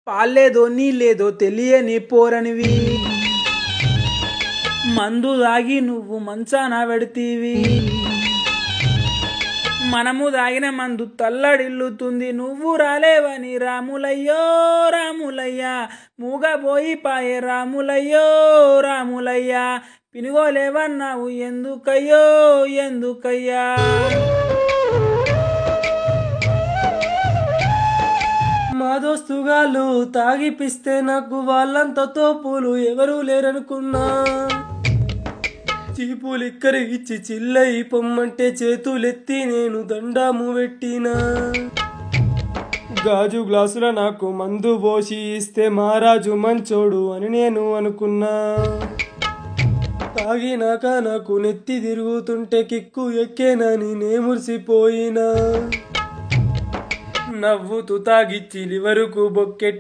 పాలేదో నీళ్ళేదో తెలియని పోరనివి, మందు దాగి నువ్వు మంచాన పెడితీవి. మనము దాగిన మందు తల్లడిల్లుతుంది, నువ్వు రాలేవని రాములయ్యో రాములయ్య, మూగబోయి పాయే రాములయ్యో రాములయ్య, పినుగోలేవన్నావు ఎందుకయ్యో ఎందుకయ్యా. మా దోస్తుగాళ్ళు తాగిపిస్తే నాకు వాళ్ళంత తోపులు ఎవరూ లేరనుకున్నా. చీపులు ఇక్కరి ఇచ్చి చిల్లయి పొమ్మంటే చేతులెత్తి నేను దండాము పెట్టినా. గాజు గ్లాసుల నాకు మందు పోసి ఇస్తే మహారాజు మంచోడు అని నేను అనుకున్నా. తాగినాక నాకు నెత్తి తిరుగుతుంటే కిక్కు ఎక్కేనని నే మురిసిపోయినా. నవ్వుతూ తాగిచ్చి లివరుకు బొక్కెట్టి